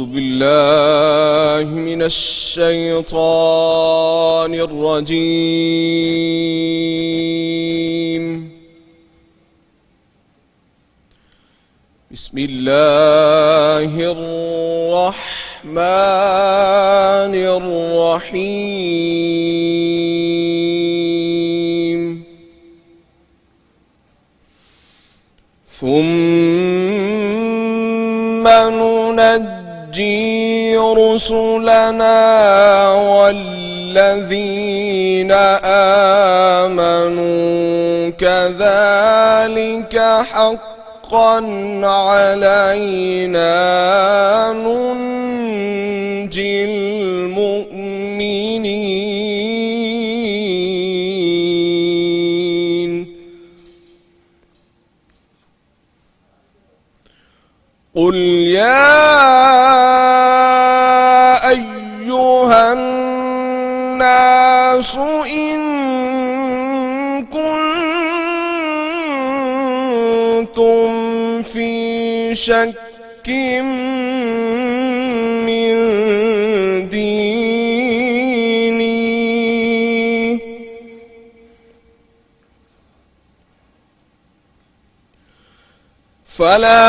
بالله من الشيطان الرجيم. بسم الله الرحمن الرحيم. ثم ننجي رسلنا والذين آمنوا كذلك حقا علينا ننجي المؤمنين. قل يا أيها الناس إن كنتم في شك من ديني فلا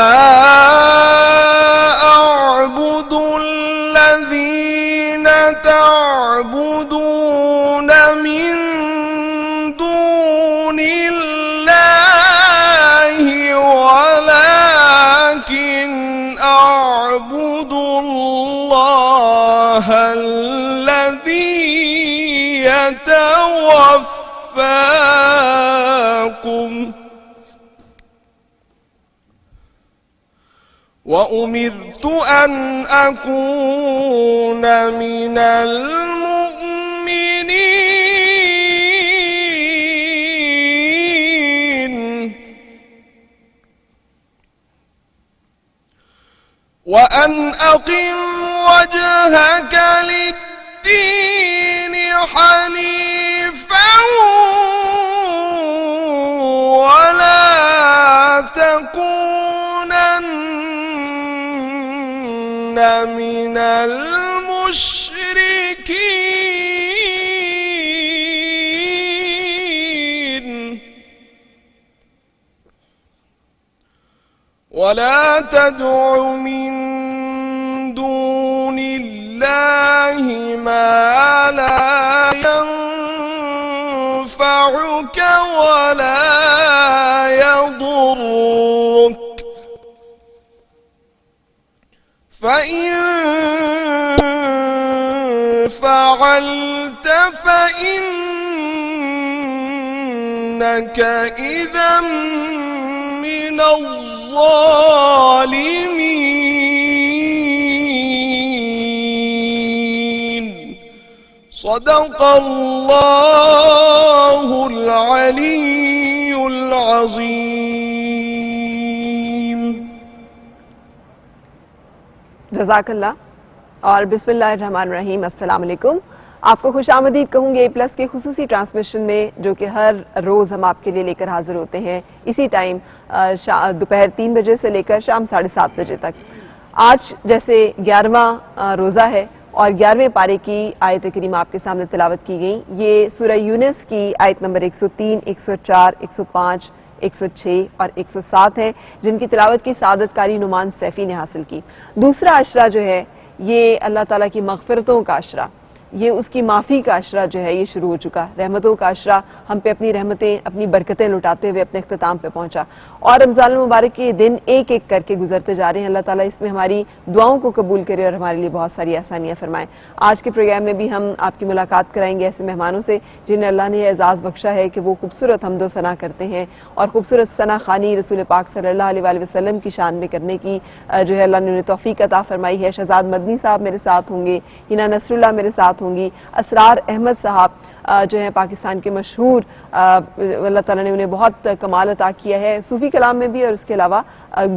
أعبد الذين تعبدون من دون الله ولكن أعبد الله الذي يتوفاكم وأمرت أن أكون من المؤمنين وأن أقم وجهك للدين حنيفا ولا تكونن من المشركين ولا تدع من دون الله ما لا ينفعك ولا يضرك فإن فعلت فإنك إذا من الظالمين. صدق الله العلي العظيم. جزاک اللہ اور بسم اللہ الرحمن الرحیم. السلام علیکم. آپ کو خوش آمدید کہوں گے اے پلس کے خصوصی ٹرانسمیشن میں جو کہ ہر روز ہم آپ کے لیے لے کر حاضر ہوتے ہیں اسی ٹائم دوپہر 3 بجے سے لے کر شام 7:30 بجے تک. آج جیسے 11واں روزہ ہے اور 11ویں پارے کی آیت کریمہ آپ کے سامنے تلاوت کی گئی. یہ سورہ یونس کی آیت نمبر 103, 104, 105, 106 اور 107 ہیں جن کی تلاوت کی سعادت کاری نعمان سیفی نے حاصل کی. دوسرا عشرہ جو ہے یہ اللہ تعالیٰ کی مغفرتوں کا عشرہ، یہ اس کی معافی کا عشرہ جو ہے یہ شروع ہو چکا. رحمتوں کا عشرہ ہم پہ اپنی رحمتیں اپنی برکتیں لٹاتے ہوئے اپنے اختتام پہ پہنچا اور رمضان المبارک کے دن ایک ایک کر کے گزرتے جا رہے ہیں. اللہ تعالیٰ اس میں ہماری دعاؤں کو قبول کرے اور ہمارے لیے بہت ساری آسانیاں فرمائیں. آج کے پروگرام میں بھی ہم آپ کی ملاقات کرائیں گے ایسے مہمانوں سے جنہیں اللہ نے اعزاز بخشا ہے کہ وہ خوبصورت حمد و ثنا کرتے ہیں اور خوبصورت ثنا خوانی رسول پاک صلی اللہ علیہ وآلہ وسلم کی شان میں کرنے کی جو ہے اللہ نے انہیں توفیق عطا فرمائی ہے. شہزاد مدنی صاحب میرے ساتھ ہوں گے، ہینا نصر اللہ میرے ساتھ ہوں گی، اسرار احمد صاحب جو ہیں پاکستان کے مشہور، اللہ تعالیٰ نے انہیں بہت کمال عطا کیا ہے صوفی کلام میں بھی اور اس کے علاوہ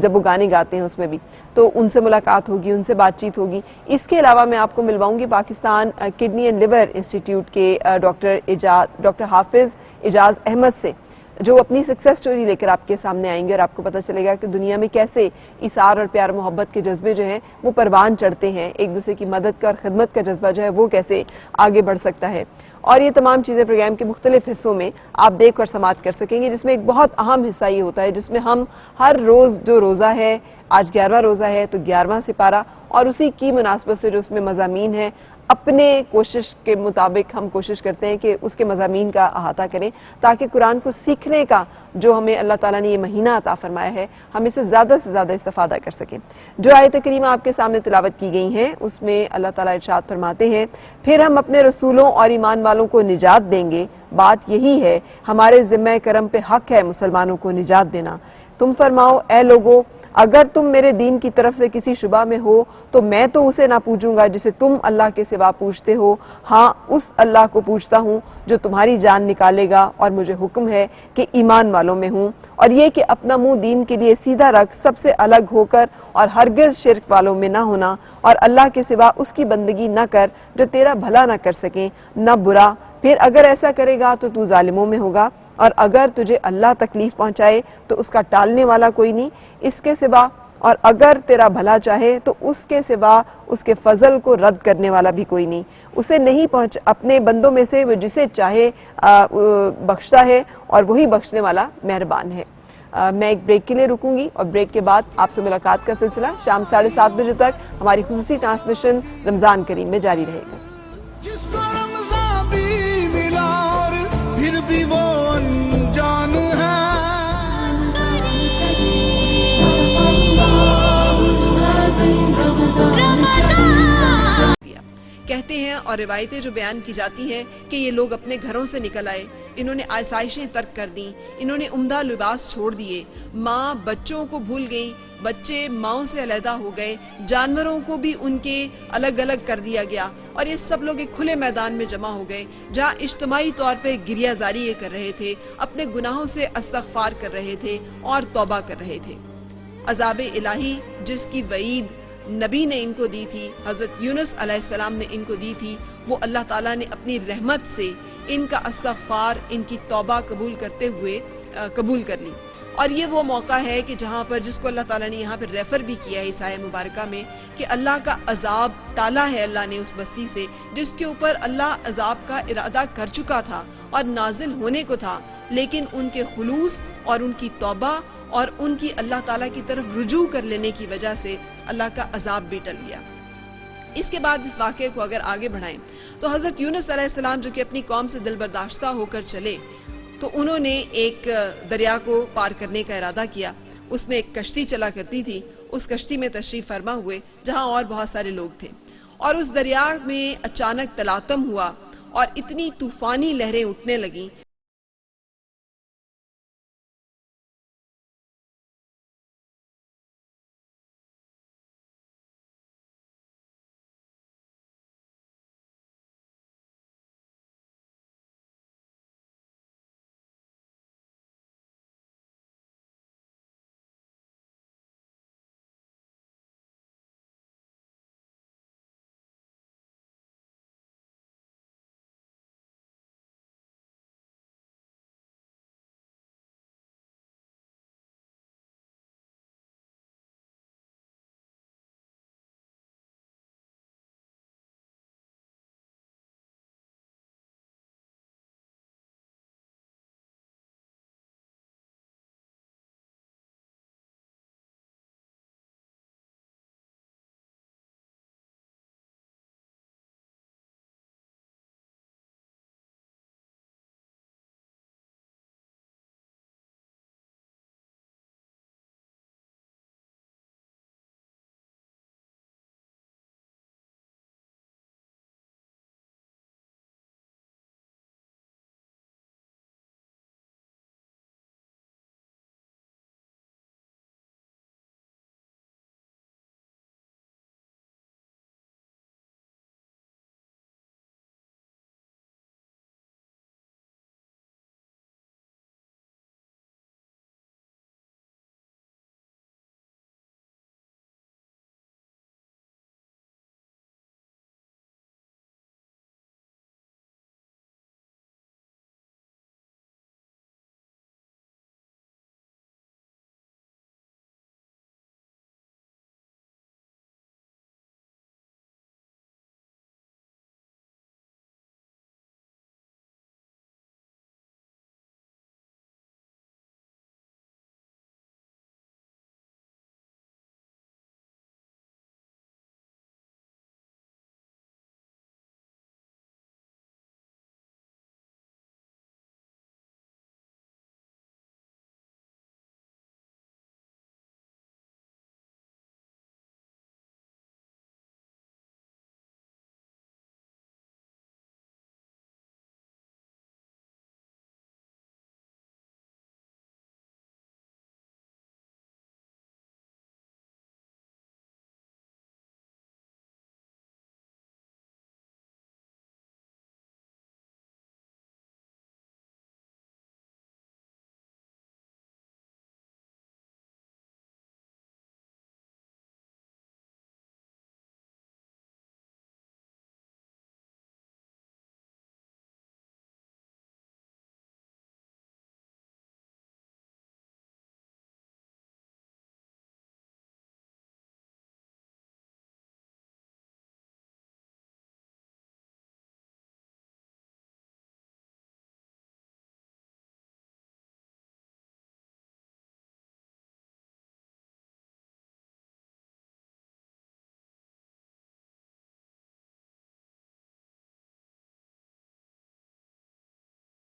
جب وہ گانے گاتے ہیں اس میں بھی، تو ان سے ملاقات ہوگی، ان سے بات چیت ہوگی. اس کے علاوہ میں آپ کو ملواؤں گی Pakistan kidney and liver institute کے ڈاکٹر حافظ اعجاز احمد سے जो अपनी सक्सेस स्टोरी लेकर आपके सामने आएंगे और आपको पता चलेगा कि दुनिया में कैसे इसार और प्यार मोहब्बत के जज्बे जो हैं वो परवान चढ़ते हैं, एक दूसरे की मदद का और खिदमत का जज्बा जो है वो कैसे आगे बढ़ सकता है। और ये तमाम चीज़ें प्रोग्राम के मुख्तलिफ हिस्सों में आप देख और समात कर सकेंगे, जिसमें एक बहुत अहम हिस्सा ये होता है जिसमें हम हर रोज़ जो रोज़ा है, आज 11वां रोज़ा है तो 11वां सिपारा और उसी की मुनासबत से जो उसमें मज़ामीन है, अपने कोशिश के मुताबिक हम कोशिश करते हैं कि उसके मज़ामीन का अहाता करें ताकि कुरान को सीखने का जो हमें अल्लाह ताला ने ये महीना अता फरमाया है हम इसे ज़्यादा से ज़्यादा इस्तेफादा कर सकें। जो आयत करीमा आपके सामने तिलावत की गई हैं उसमें अल्लाह ताला इरशाद फरमाते हैं, फिर हम अपने रसूलों और ईमान वालों को निजात देंगे, बात यही है हमारे ज़िम्मे करम पे हक है मुसलमानों को निजात देना। तुम फरमाओ ए लोगो, अगर तुम मेरे दीन की तरफ से किसी शुबा में हो तो मैं तो उसे ना पूछूंगा जिसे तुम अल्लाह के सिवा पूछते हो, हाँ उस अल्लाह को पूछता हूँ जो तुम्हारी जान निकालेगा और मुझे हुक्म है कि ईमान वालों में हूँ, और ये कि अपना मुंह दीन के लिए सीधा रख, सबसे अलग होकर और हरगिज शिर्क वालों में ना होना, और अल्लाह के सिवा उसकी बंदगी न कर जो तेरा भला न कर सके न बुरा, फिर अगर ऐसा करेगा तो तू जालिमों में होगा, और अगर तुझे अल्लाह तकलीफ पहुंचाए तो उसका टालने वाला कोई नहीं इसके सिवा, और अगर तेरा भला चाहे तो उसके सिवा उसके फजल को रद्द करने वाला भी कोई नहीं, उसे नहीं पहुंच अपने बंदों में से वो जिसे चाहे बख्शता है और वही बख्शने वाला मेहरबान है। मैं एक ब्रेक के लिए रुकूंगी और ब्रेक के बाद आपसे मुलाकात का सिलसिला शाम 7:30 बजे तक हमारी खुसूसी ट्रांसमिशन रमजान करीम में जारी रहेगा। जिसको रमज़ान भी मिला और फिर भी वो अनजान है। कहते हैं और रिवायतें जो बयान की जाती हैं कि ये लोग अपने घरों से निकल आए, इन्होंने आसाइशें तर्क कर दी, इन्होंने उम्दा लिबास छोड़ दिए, माँ बच्चों को भूल गई, बच्चे माँओं से अलहदा हो गए, जानवरों को भी उनके अलग अलग कर दिया गया, और ये सब लोग एक खुले मैदान में जमा हो गए जहाँ इज्तिमाई तौर पे गिरियाजारी ये कर रहे थे, अपने गुनाहों से इस्तग़फ़ार कर रहे थे और तौबा कर रहे थे। अज़ाब इलाही जिसकी वईद नबी ने इनको दी थी, हज़रत यूनुस अलैहिस्सलाम ने इनको दी थी, वो अल्लाह ताला ने अपनी रहमत से इनका इस्तग़फ़ार, इनकी तौबा कबूल करते हुए कबूल कर ली। और ये वो मौका है कि जहाँ पर जिसको अल्लाह ताला ने यहाँ पर रेफर भी किया है इस आयत मुबारका में कि अल्लाह का अजाब टाला है अल्लाह ने उस बस्ती से जिसके ऊपर अल्लाह अजाब का इरादा कर चुका था और नाजिल होने को था, लेकिन उनके खुलूस और उनकी तौबा और उनकी अल्लाह ताला की तरफ रुजू कर लेने की वजह से अल्लाह का अजाब भी टल गया। इसके बाद इस वाक़े को अगर आगे बढ़ाएं तो हज़रत यूनुस अलैहिस्सलाम जो कि अपनी कौम से दिलबर्दाश्ता होकर चले तो उन्होंने एक दरिया को पार करने का इरादा किया। उसमें एक कश्ती चला करती थी, उस कश्ती में तशरीफ फरमा हुए जहां और बहुत सारे लोग थे, और उस दरिया में अचानक तलातम हुआ और इतनी तूफानी लहरें उठने लगीं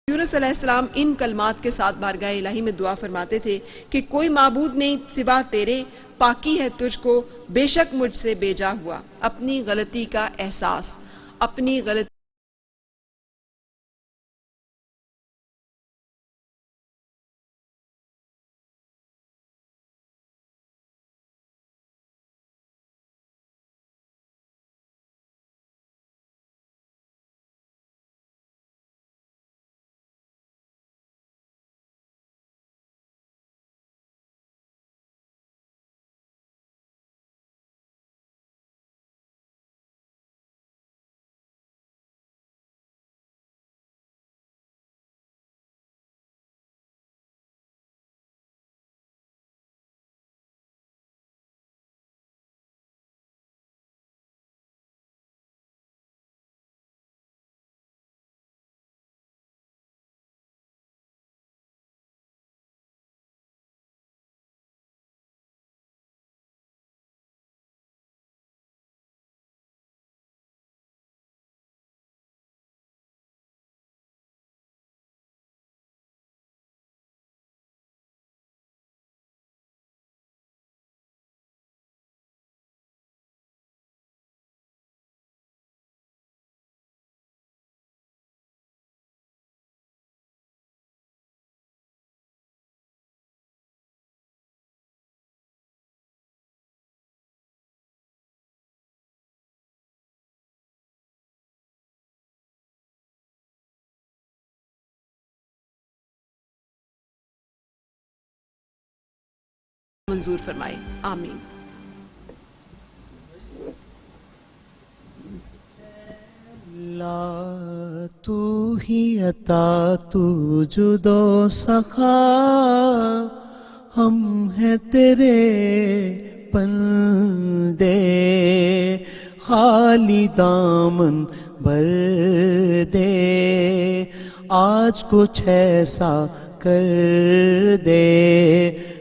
یونس علیہ السلام ان کلمات کے ساتھ بارگاہ الہی میں دعا فرماتے تھے کہ کوئی معبود نہیں سوا تیرے، پاکی ہے تجھ کو، بے شک مجھ سے بے جا ہوا، اپنی غلطی کا احساس، اپنی غلطی منظور فرمائے، آمین۔ اللہ تو ہی عطا، تو جود و سخا، ہم ہیں تیرے بندے، خالی دامن بھر دے، آج کچھ ایسا کر دے،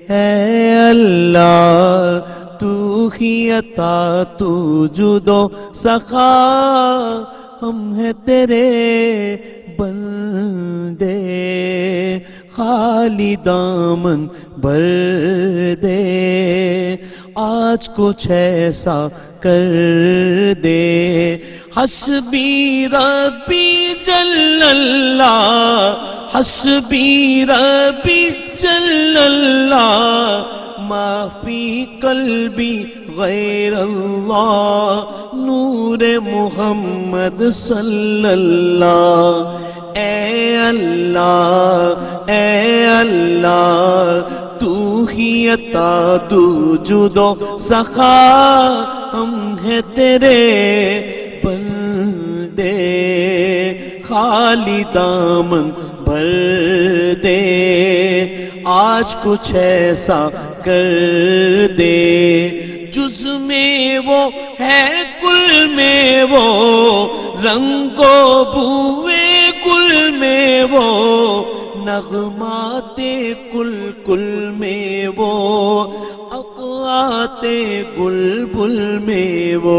اے اللہ تو ہی عطا، تو جود و سخا، ہم ہیں تیرے بندے، خالی دامن بھر دے، آج کچھ ایسا کر دے، حسبی ربی جل اللہ، حسبی ربی جل اللہ، ما فی قلبی غیر اللہ، نور محمد صلی اللہ، اے اللہ اے اللہ تو ہی عطا، تو جود و سخا، ہم ہیں تیرے بندے، خالی دامن بھر دے، آج کچھ ایسا کر دے، جز میں وہ ہے کل میں وہ، رنگ و بوئے گل میں وہ، نغمات کل کل میں وہ، اقوات گل بل میں وہ،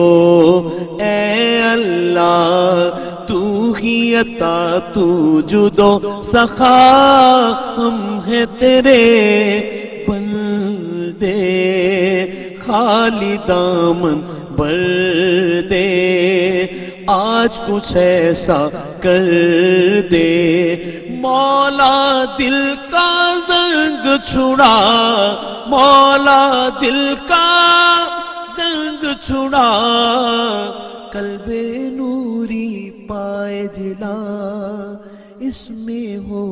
اے اللہ تو ہی عطا، تو جود و سخا، ہم ہیں تیرے بندے، خالی دامن بھر دے، آج کچھ ایسا کر دے، مولا دل کا زنگ چھڑا، مولا دل کا زنگ چھڑا، قلب نوری پائے جلا، اس میں ہو